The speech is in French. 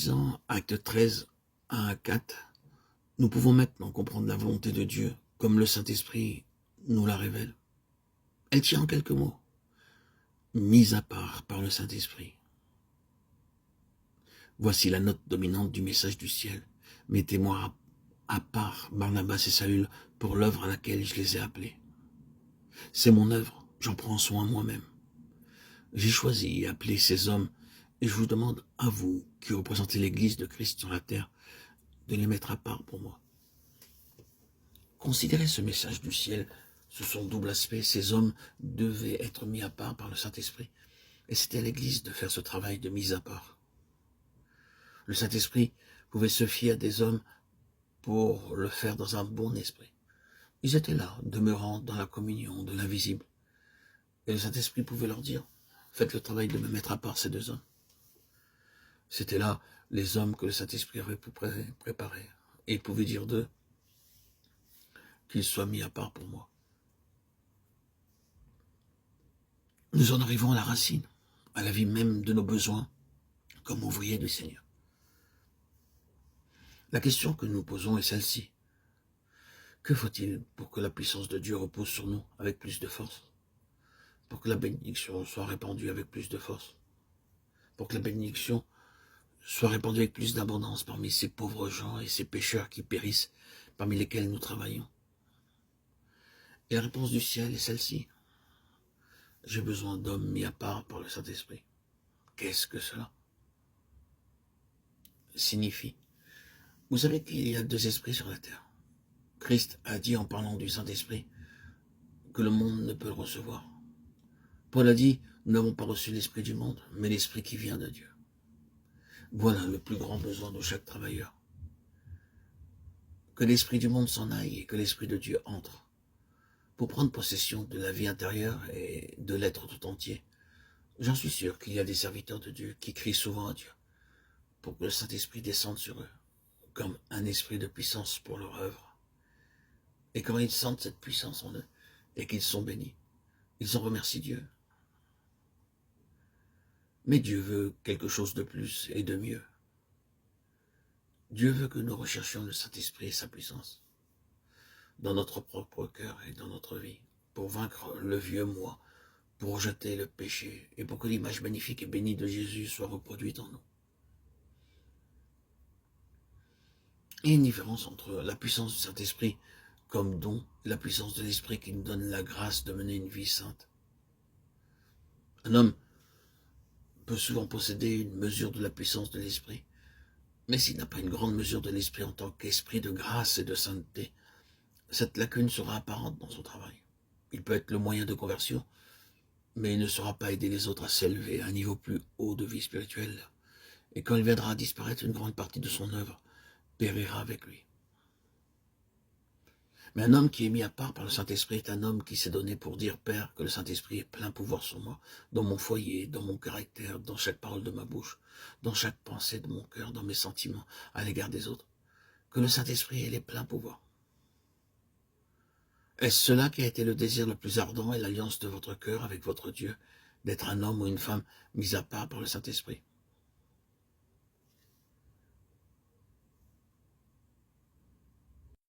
lisant Acte 13, 1 à 4, nous pouvons maintenant comprendre la volonté de Dieu comme le Saint-Esprit nous la révèle. Elle tient en quelques mots, mise à part par le Saint-Esprit. Voici la note dominante du message du ciel. Mettez-moi à part Barnabas et Saül pour l'œuvre à laquelle je les ai appelés. C'est mon œuvre, j'en prends soin moi-même. J'ai choisi et appelé ces hommes et je vous demande à vous qui représentez l'Église de Christ sur la terre de les mettre à part pour moi. Considérez ce message du ciel sous son double aspect. Ces hommes devaient être mis à part par le Saint-Esprit et c'était à l'Église de faire ce travail de mise à part. Le Saint-Esprit pouvait se fier à des hommes pour le faire dans un bon esprit. Ils étaient là, demeurant dans la communion de l'invisible. Et le Saint-Esprit pouvait leur dire, faites le travail de me mettre à part ces deux hommes. C'était là les hommes que le Saint-Esprit avait préparés. Et il pouvait dire d'eux qu'ils soient mis à part pour moi. Nous en arrivons à la racine, à la vie même de nos besoins, comme ouvriers du Seigneur. La question que nous posons est celle-ci. Que faut-il pour que la puissance de Dieu repose sur nous avec plus de force? Pour que la bénédiction soit répandue avec plus de force? Pour que la bénédiction soit répandue avec plus d'abondance parmi ces pauvres gens et ces pécheurs qui périssent, parmi lesquels nous travaillons? Et la réponse du ciel est celle-ci. J'ai besoin d'hommes mis à part par le Saint-Esprit. Qu'est-ce que cela signifie? Vous savez qu'il y a deux esprits sur la terre. Christ a dit en parlant du Saint-Esprit que le monde ne peut le recevoir. Paul a dit, nous n'avons pas reçu l'esprit du monde, mais l'esprit qui vient de Dieu. Voilà le plus grand besoin de chaque travailleur. Que l'esprit du monde s'en aille et que l'esprit de Dieu entre pour prendre possession de la vie intérieure et de l'être tout entier. J'en suis sûr qu'il y a des serviteurs de Dieu qui crient souvent à Dieu pour que le Saint-Esprit descende sur eux comme un esprit de puissance pour leur œuvre. Et quand ils sentent cette puissance en eux et qu'ils sont bénis, ils en remercient Dieu. Mais Dieu veut quelque chose de plus et de mieux. Dieu veut que nous recherchions le Saint-Esprit et sa puissance dans notre propre cœur et dans notre vie, pour vaincre le vieux moi, pour rejeter le péché et pour que l'image magnifique et bénie de Jésus soit reproduite en nous. Il y a une différence entre la puissance du Saint-Esprit comme don et la puissance de l'Esprit qui nous donne la grâce de mener une vie sainte. Un homme peut souvent posséder une mesure de la puissance de l'Esprit, mais s'il n'a pas une grande mesure de l'Esprit en tant qu'esprit de grâce et de sainteté, cette lacune sera apparente dans son travail. Il peut être le moyen de conversion, mais il ne saura pas aider les autres à s'élever à un niveau plus haut de vie spirituelle. Et quand il viendra à disparaître, une grande partie de son œuvre périra avec lui. Mais un homme qui est mis à part par le Saint-Esprit est un homme qui s'est donné pour dire, Père, que le Saint-Esprit ait plein pouvoir sur moi, dans mon foyer, dans mon caractère, dans chaque parole de ma bouche, dans chaque pensée de mon cœur, dans mes sentiments à l'égard des autres. Que le Saint-Esprit ait les pleins pouvoirs. Est-ce cela qui a été le désir le plus ardent et l'alliance de votre cœur avec votre Dieu, d'être un homme ou une femme mis à part par le Saint-Esprit?